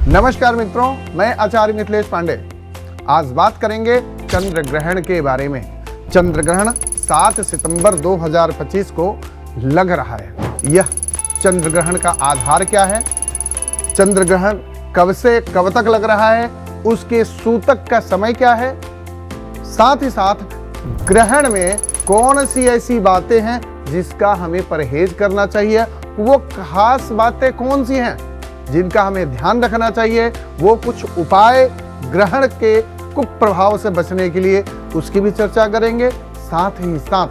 नमस्कार मित्रों, मैं आचार्य मिथिलेश पांडे। आज बात करेंगे चंद्र ग्रहण के बारे में। चंद्र ग्रहण 7 सितंबर 2025 को लग रहा है। यह चंद्र ग्रहण का आधार क्या है, चंद्र ग्रहण कब से कब तक लग रहा है, उसके सूतक का समय क्या है, साथ ही साथ ग्रहण में कौन सी ऐसी बातें हैं जिसका हमें परहेज करना चाहिए, वो खास बातें कौन सी हैं जिनका हमें ध्यान रखना चाहिए, वो कुछ उपाय ग्रहण के कुप्रभाव से बचने के लिए, उसकी भी चर्चा करेंगे। साथ ही साथ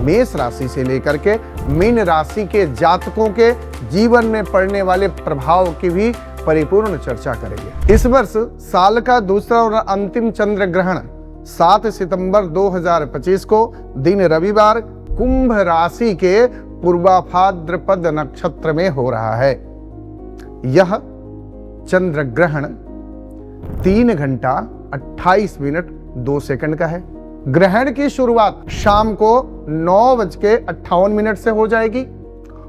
मेष राशि से लेकर के मीन राशि के जातकों के जीवन में पड़ने वाले प्रभाव की भी परिपूर्ण चर्चा करेंगे। इस वर्ष साल का दूसरा और अंतिम चंद्र ग्रहण 7 सितंबर 2025 को दिन रविवार कुंभ राशि के पूर्वाभाद्रपद नक्षत्र में हो रहा है। यह चंद्र ग्रहण 3 घंटा 28 मिनट 2 सेकंड का है। ग्रहण की शुरुआत शाम को 9:58 से हो जाएगी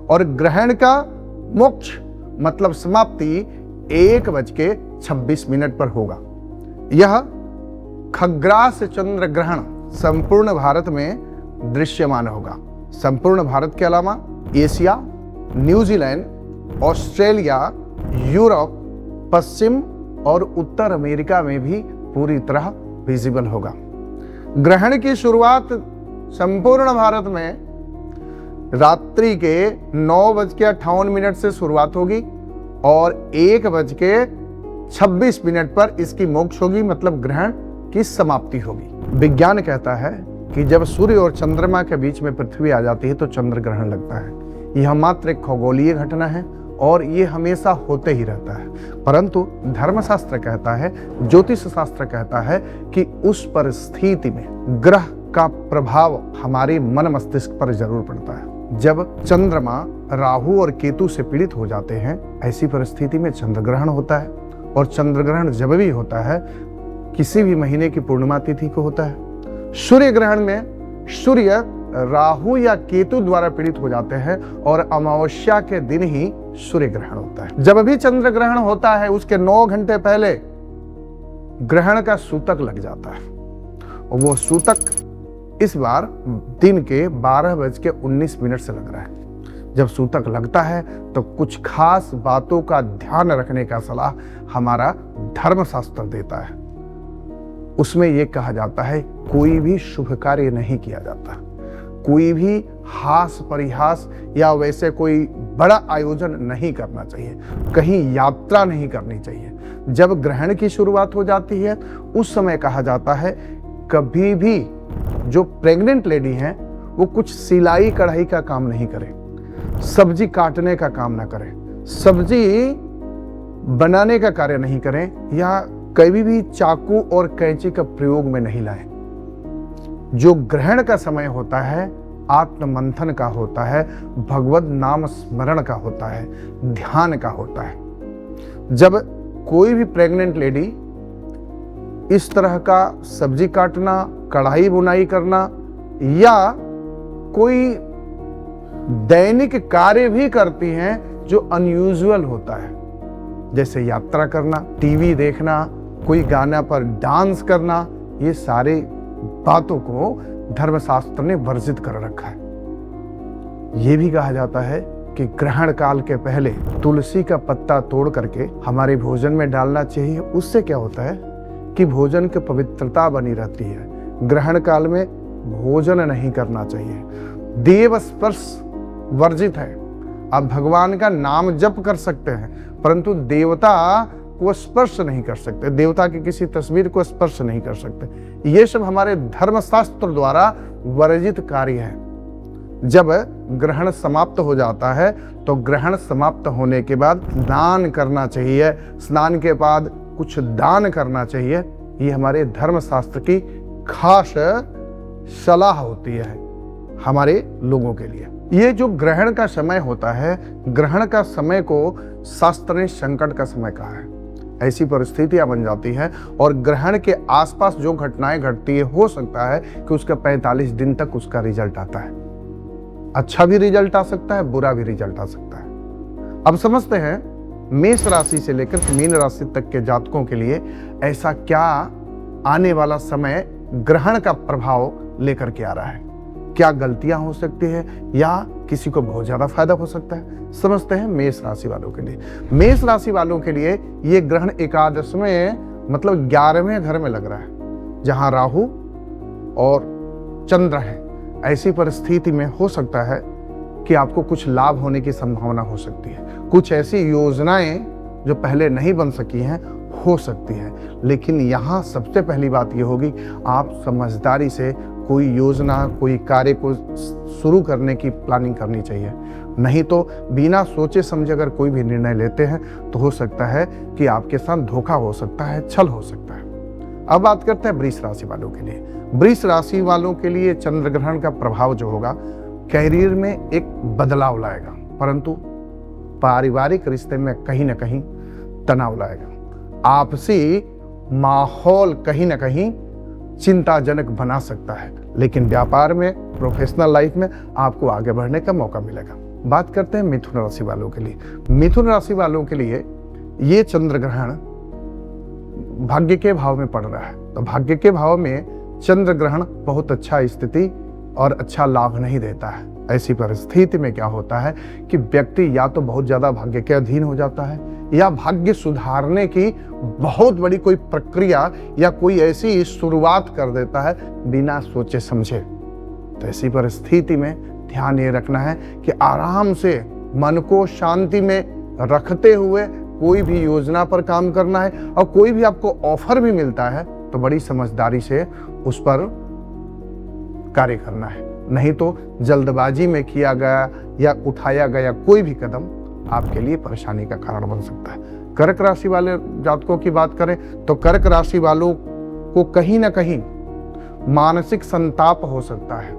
और ग्रहण का मोक्ष मतलब समाप्ति 1:26 पर होगा। यह खग्रास चंद्र ग्रहण संपूर्ण भारत में दृश्यमान होगा। संपूर्ण भारत के अलावा एशिया, न्यूजीलैंड, ऑस्ट्रेलिया, यूरोप, पश्चिम और उत्तर अमेरिका में भी पूरी तरह विजिबल होगा। ग्रहण की शुरुआत संपूर्ण भारत में रात्रि के 9:58 से शुरुआत होगी और 1:26 पर इसकी मोक्ष होगी, मतलब ग्रहण की समाप्ति होगी। विज्ञान कहता है कि जब सूर्य और चंद्रमा के बीच में पृथ्वी आ जाती है तो चंद्र ग्रहण लगता है। यह मात्र एक खगोलीय घटना है और ये हमेशा होते ही रहता है, परंतु धर्मशास्त्र कहता है, ज्योतिष शास्त्र कहता है कि उस परिस्थिति में ग्रह का प्रभाव हमारे मन मस्तिष्क पर जरूर पड़ता है। जब चंद्रमा राहु और केतु से पीड़ित हो जाते हैं, ऐसी परिस्थिति में चंद्र ग्रहण होता है। और चंद्र ग्रहण जब भी होता है किसी भी महीने की पूर्णिमा तिथि को होता है। सूर्य ग्रहण में सूर्य राहु या केतु द्वारा पीड़ित हो जाते हैं और अमावस्या के दिन ही सूर्य ग्रहण होता है। जब भी चंद्र ग्रहण होता है उसके 9 घंटे पहले ग्रहण का सूतक लग जाता है और वो सूतक इस बार दिन के 12:19 से लग रहा है। जब सूतक लगता है तो कुछ खास बातों का ध्यान रखने का सलाह हमारा धर्मशास्त्र देता है। उसमें यह कहा जाता है कोई भी शुभ कार्य नहीं किया जाता, कोई भी हास परिहास या वैसे कोई बड़ा आयोजन नहीं करना चाहिए, कहीं यात्रा नहीं करनी चाहिए। जब ग्रहण की शुरुआत हो जाती है उस समय कहा जाता है कभी भी जो प्रेग्नेंट लेडी हैं वो कुछ सिलाई कढ़ाई का काम नहीं करें, सब्जी काटने का काम ना करें, सब्जी बनाने का कार्य नहीं करें या कभी भी चाकू और कैंची का प्रयोग में नहीं लाएं। जो ग्रहण का समय होता है आत्म मंथन का होता है, भगवत नाम स्मरण का होता है, ध्यान का होता है। जब कोई भी प्रेग्नेंट लेडी इस तरह का सब्जी काटना, कढ़ाई बुनाई करना या कोई दैनिक कार्य भी करती हैं जो अनयूजुअल होता है, जैसे यात्रा करना, टीवी देखना, कोई गाना पर डांस करना, ये सारे बातों को धर्मशास्त्र ने वर्जित कर रखा है। यह भी कहा जाता है कि ग्रहण काल के पहले तुलसी का पत्ता तोड़ करके हमारे भोजन में डालना चाहिए। उससे क्या होता है कि भोजन की पवित्रता बनी रहती है। ग्रहण काल में भोजन नहीं करना चाहिए। देव स्पर्श वर्जित है। आप भगवान का नाम जप कर सकते हैं परंतु देवता को स्पर्श नहीं कर सकते, देवता की किसी तस्वीर को स्पर्श नहीं कर सकते। ये सब हमारे धर्मशास्त्र द्वारा वर्जित कार्य है। जब ग्रहण समाप्त हो जाता है तो ग्रहण समाप्त होने के बाद दान करना चाहिए, स्नान के बाद कुछ दान करना चाहिए। ये हमारे धर्मशास्त्र की खास सलाह होती है हमारे लोगों के लिए। ये जो ग्रहण का समय होता है, ग्रहण का समय को शास्त्र ने संकट का समय कहा है। ऐसी परिस्थितियां बन जाती है और ग्रहण के आसपास जो घटनाएं घटती है, हो सकता है कि उसका 45 दिन तक उसका रिजल्ट आता है। अच्छा भी रिजल्ट आ सकता है, बुरा भी रिजल्ट आ सकता है। अब समझते हैं मेष राशि से लेकर मीन राशि तक के जातकों के लिए ऐसा क्या आने वाला समय ग्रहण का प्रभाव लेकर के आ रहा है, क्या गलतियां हो सकती है या किसी को बहुत ज्यादा फायदा हो सकता है, समझते हैं मेष राशि वालों के लिए। मेष राशि वालों के लिए ये ग्रहण एकादशवें मतलब 11वें घर में लग रहा है, जहां राहु और चंद्र है। ऐसी परिस्थिति में हो सकता है कि आपको कुछ लाभ होने की संभावना हो सकती है, कुछ ऐसी योजनाएं जो पहले नहीं बन सकी हैं हो सकती है। लेकिन यहाँ सबसे पहली बात ये होगी, आप समझदारी से कोई योजना, कोई कार्य को शुरू करने की प्लानिंग करनी चाहिए। नहीं तो बिना सोचे समझे अगर कोई भी निर्णय लेते हैं तो हो सकता है कि आपके साथ धोखा हो सकता है, छल हो सकता है। अब बात करते हैं वृष राशि वालों के लिए। वृष राशि वालों के लिए चंद्र ग्रहण का प्रभाव जो होगा कैरियर में एक बदलाव लाएगा, परंतु पारिवारिक रिश्ते में कहीं ना कहीं तनाव लाएगा। आपसी माहौल कहीं ना कहीं चिंताजनक बना सकता है, लेकिन व्यापार में, प्रोफेशनल लाइफ में आपको आगे बढ़ने का मौका मिलेगा। बात करते हैं मिथुन राशि वालों के लिए। मिथुन राशि वालों के लिए ये चंद्र ग्रहण भाग्य के भाव में पड़ रहा है, तो भाग्य के भाव में चंद्र ग्रहण बहुत अच्छा स्थिति और अच्छा लाभ नहीं देता है। ऐसी परिस्थिति में क्या होता है कि व्यक्ति या तो बहुत ज्यादा भाग्य के अधीन हो जाता है या भाग्य सुधारने की बहुत बड़ी कोई प्रक्रिया या कोई ऐसी शुरुआत कर देता है बिना सोचे समझे। तो ऐसी परिस्थिति में ध्यान ये रखना है कि आराम से मन को शांति में रखते हुए कोई भी योजना पर काम करना है, और कोई भी आपको ऑफर भी मिलता है तो बड़ी समझदारी से उस पर कार्य करना है। नहीं तो जल्दबाजी में किया गया या उठाया गया कोई भी कदम आपके लिए परेशानी का कारण बन सकता है। कर्क राशि वाले जातकों की बात करें तो कर्क राशि वालों को कहीं ना कहीं मानसिक संताप हो सकता है।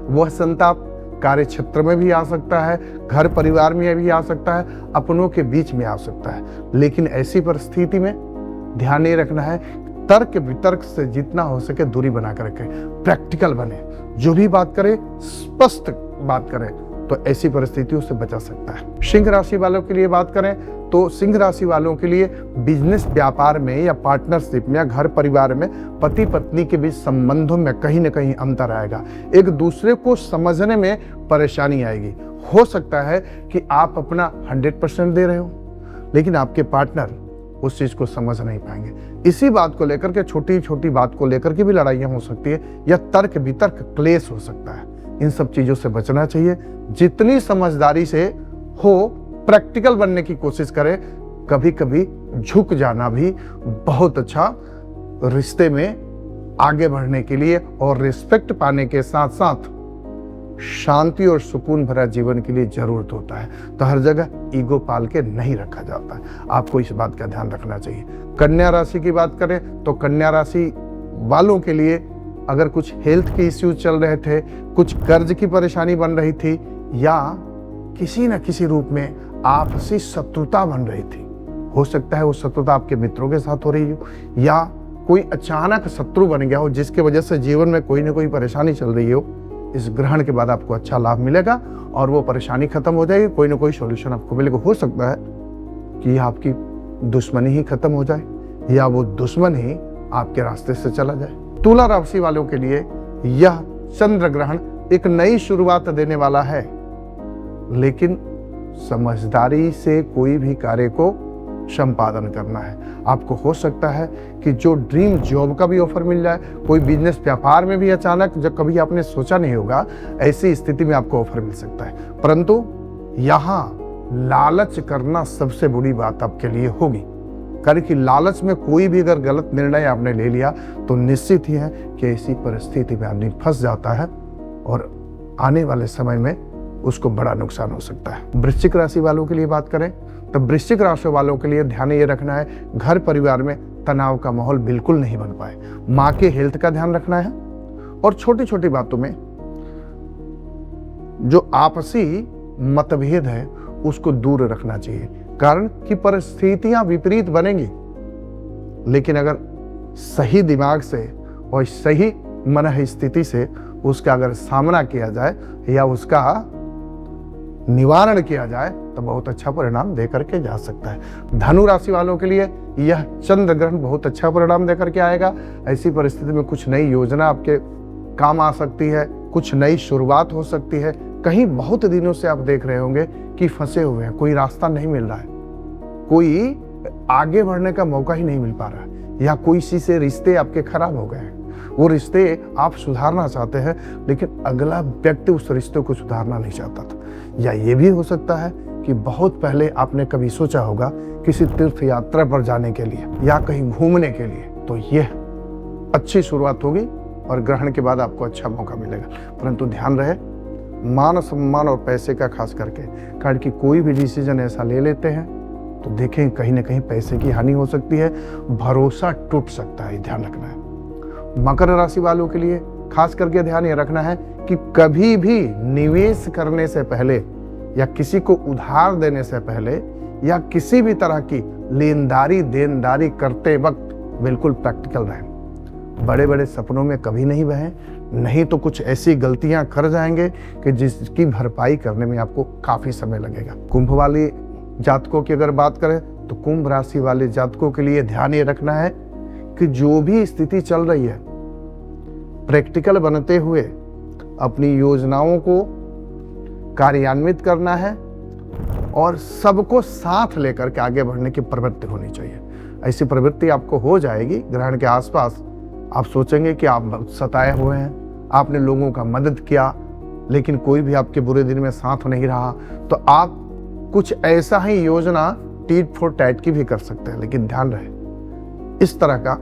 वह संताप कार्य क्षेत्र में भी आ सकता है, घर परिवार में भी आ सकता है, अपनों के बीच में आ सकता है। लेकिन ऐसी परिस्थिति में ध्यान ये रखना है, तर्क वितर्क से जितना हो सके दूरी बना कर रखें, प्रैक्टिकल बने, जो भी बात करे स्पष्ट बात करें, तो ऐसी परिस्थितियों से बचा सकता है। सिंह राशि वालों के लिए बात करें तो सिंह राशि वालों के लिए बिजनेस, व्यापार में या पार्टनरशिप में या घर परिवार में पति पत्नी के बीच संबंधों में कहीं ना कहीं अंतर आएगा, एक दूसरे को समझने में परेशानी आएगी। हो सकता है कि आप अपना 100% दे रहे हो, लेकिन आपके पार्टनर उस चीज को समझ नहीं पाएंगे। इसी बात को लेकर के, छोटी छोटी बात को लेकर के भी लड़ाइयां हो सकती है या तर्क वितर्क क्लेश हो सकता है। इन सब चीजों से बचना चाहिए। जितनी समझदारी से हो प्रैक्टिकल बनने की कोशिश करें। कभी कभी झुक जाना भी बहुत अच्छा रिश्ते में आगे बढ़ने के लिए और रिस्पेक्ट पाने के साथ साथ शांति और सुकून भरा जीवन के लिए जरूरत होता है। तो हर जगह ईगो पाल के नहीं रखा जाता है, आपको इस बात का ध्यान रखना चाहिए। कन्या राशि की बात करें तो कन्या राशि वालों के लिए अगर कुछ हेल्थ के इश्यूज चल रहे थे, कुछ कर्ज की परेशानी बन रही थी या किसी न किसी रूप में आपसी शत्रुता बन रही थी, हो सकता है वो शत्रुता आपके मित्रों के साथ हो रही हो या कोई अचानक शत्रु बन गया हो जिसकी वजह से जीवन में कोई ना कोई परेशानी चल रही हो। इस ग्रहण के बाद आपको अच्छा लाभ मिलेगा और वो परेशानी खत्म हो जाएगी, कोई ना कोई सॉल्यूशन आपको मिलेगा। हो सकता है कि आपकी दुश्मनी ही खत्म हो जाए या वो दुश्मन ही आपके रास्ते से चला जाए। तुला राशि वालों के लिए यह चंद्र ग्रहण एक नई शुरुआत देने वाला है, लेकिन समझदारी से कोई भी कार्य को संपादन करना है। आपको हो सकता है कि जो ड्रीम जॉब का भी ऑफर मिल जाए, कोई बिजनेस व्यापार में भी अचानक जब कभी आपने सोचा नहीं होगा, ऐसी स्थिति में आपको ऑफर मिल सकता है। परंतु यहाँ लालच करना सबसे बुरी बात आपके लिए होगी, कारण कि लालच में कोई भी अगर गलत निर्णय आपने ले लिया तो निश्चित ही है कि ऐसी परिस्थिति में आदमी फंस जाता है और आने वाले समय में उसको बड़ा नुकसान हो सकता है। वृश्चिक राशि वालों के लिए बात करें तो वृश्चिक राशि वालों के लिए ध्यान ये रखना है, घर परिवार में तनाव का माहौल बिल्कुल नहीं बन पाए। माँ के हेल्थ का ध्यान रखना है और छोटी छोटी बातों में जो आपसी मतभेद है उसको दूर रखना चाहिए, कारण कि परिस्थितियां विपरीत बनेंगी, लेकिन अगर सही दिमाग से और सही मन स्थिति से उसका अगर सामना किया जाए या उसका निवारण किया जाए तो बहुत अच्छा परिणाम दे करके जा सकता है। धनु राशि वालों के लिए यह चंद्र ग्रहण बहुत अच्छा परिणाम दे करके आएगा। ऐसी परिस्थिति में कुछ नई योजना आपके काम आ सकती है, कुछ नई शुरुआत हो सकती है। कहीं बहुत दिनों से आप देख रहे होंगे कि फंसे हुए हैं, कोई रास्ता नहीं मिल रहा है, कोई आगे बढ़ने का मौका ही नहीं मिल पा रहा है, या कोई सी से रिश्ते आपके खराब हो गए हैं, वो रिश्ते आप सुधारना चाहते हैं लेकिन अगला व्यक्ति उस रिश्ते को सुधारना नहीं चाहता था। या ये भी हो सकता है कि बहुत पहले आपने कभी सोचा होगा किसी तीर्थ यात्रा पर जाने के लिए या कहीं घूमने के लिए, तो यह अच्छी शुरुआत होगी और ग्रहण के बाद आपको अच्छा मौका मिलेगा। परंतु ध्यान रहे, मान सम्मान और पैसे का खास करके, कारण कि कोई भी डिसीजन ऐसा ले लेते हैं तो देखें कहीं ना कहीं पैसे की हानि हो सकती है, भरोसा टूट सकता है, ध्यान रखना है। मकर राशि वालों के लिए खास करके ध्यान ये रखना है कि कभी भी निवेश करने से पहले या किसी को उधार देने से पहले या किसी भी तरह की लेनदारी देनदारी करते वक्त बिल्कुल प्रैक्टिकल रहें। बड़े बड़े सपनों में कभी नहीं बहें, नहीं तो कुछ ऐसी गलतियां कर जाएंगे कि जिसकी भरपाई करने में आपको काफी समय लगेगा। कुंभ वाले जातकों की अगर बात करें तो कुंभ राशि वाले जातकों के लिए ध्यान ये रखना है कि जो भी स्थिति चल रही है, प्रैक्टिकल बनते हुए अपनी योजनाओं को कार्यान्वित करना है और सबको साथ लेकर के आगे बढ़ने की प्रवृत्ति होनी चाहिए। ऐसी प्रवृत्ति आपको हो जाएगी ग्रहण के आसपास। आप सोचेंगे कि आप बहुत सताए हुए हैं, आपने लोगों का मदद किया लेकिन कोई भी आपके बुरे दिन में साथ नहीं रहा, तो आप कुछ ऐसा ही योजना टीट फॉर टैट की भी कर सकते हैं। लेकिन ध्यान रहे, इस तरह का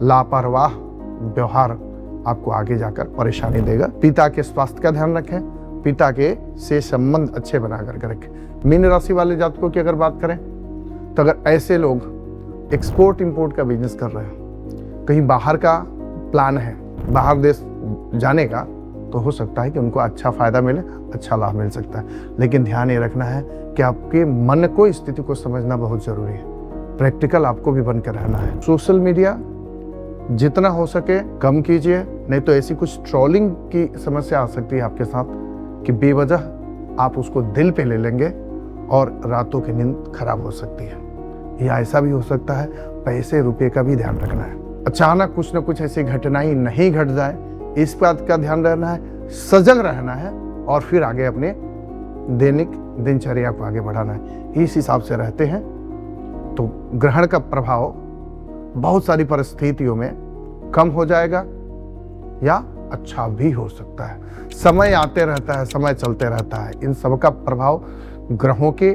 लापरवाह व्यवहार आपको आगे जाकर परेशानी देगा। पिता के स्वास्थ्य का ध्यान रखें, पिता के से संबंध अच्छे बना करके रखें। मीन राशि वाले जातकों की अगर बात करें तो अगर ऐसे लोग एक्सपोर्ट इंपोर्ट का बिजनेस कर रहे हैं, कहीं बाहर का प्लान है, बाहर देश जाने का, तो हो सकता है कि उनको अच्छा फायदा मिले, अच्छा लाभ मिल सकता है। लेकिन ध्यान ये रखना है कि आपके मन को, स्थिति को समझना बहुत जरूरी है। प्रैक्टिकल आपको भी बनकर रहना है। सोशल मीडिया जितना हो सके कम कीजिए, नहीं तो ऐसी कुछ ट्रोलिंग की समस्या आ सकती है आपके साथ कि बेवजह आप उसको दिल पे ले लेंगे और रातों की नींद खराब हो सकती है। या ऐसा भी हो सकता है पैसे रुपए का भी ध्यान रखना है, अचानक कुछ न कुछ ऐसी घटनाएं नहीं घट जाए, इस बात का ध्यान रहना है, सजग रहना है और फिर आगे अपने दैनिक दिनचर्या को आगे बढ़ाना है। इस हिसाब से रहते हैं तो ग्रहण का प्रभाव बहुत सारी परिस्थितियों में कम हो जाएगा या अच्छा भी हो सकता है। समय आते रहता है, समय चलते रहता है, इन सब का प्रभाव ग्रहों के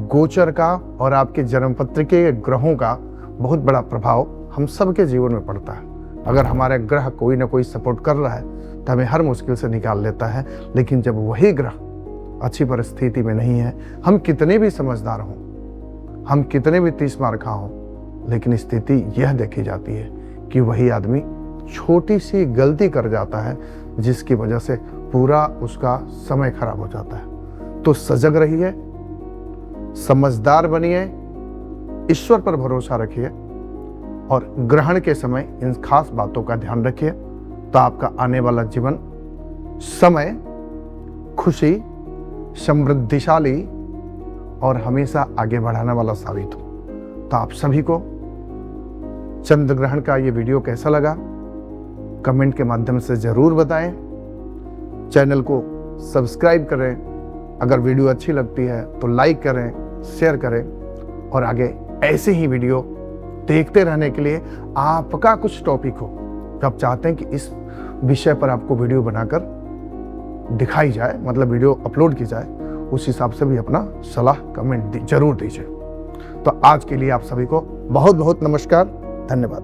गोचर का और आपके जन्मपत्र के ग्रहों का बहुत बड़ा प्रभाव हम सबके जीवन में पड़ता है। अगर हमारे ग्रह कोई ना कोई सपोर्ट कर रहा है तो हमें हर मुश्किल से निकाल लेता है, लेकिन जब वही ग्रह अच्छी परिस्थिति में नहीं है, हम कितने भी समझदार हों, हम कितने भी 30 मार खा हों, लेकिन स्थिति यह देखी जाती है कि वही आदमी छोटी सी गलती कर जाता है जिसकी वजह से पूरा उसका समय खराब हो जाता है। तो सजग रहिए, समझदार बनिए, ईश्वर पर भरोसा रखिए और ग्रहण के समय इन खास बातों का ध्यान रखिए, तो आपका आने वाला जीवन समय खुशी, समृद्धिशाली और हमेशा आगे बढ़ाने वाला साबित हो। तो आप सभी को चंद्र ग्रहण का ये वीडियो कैसा लगा कमेंट के माध्यम से जरूर बताएं। चैनल को सब्सक्राइब करें, अगर वीडियो अच्छी लगती है तो लाइक करें, शेयर करें और आगे ऐसे ही वीडियो देखते रहने के लिए आपका कुछ टॉपिक हो तो आप चाहते हैं कि इस विषय पर आपको वीडियो बनाकर दिखाई जाए, मतलब वीडियो अपलोड की जाए, उस हिसाब से भी अपना सलाह कमेंट जरूर दीजिए। तो आज के लिए आप सभी को बहुत बहुत नमस्कार, धन्यवाद।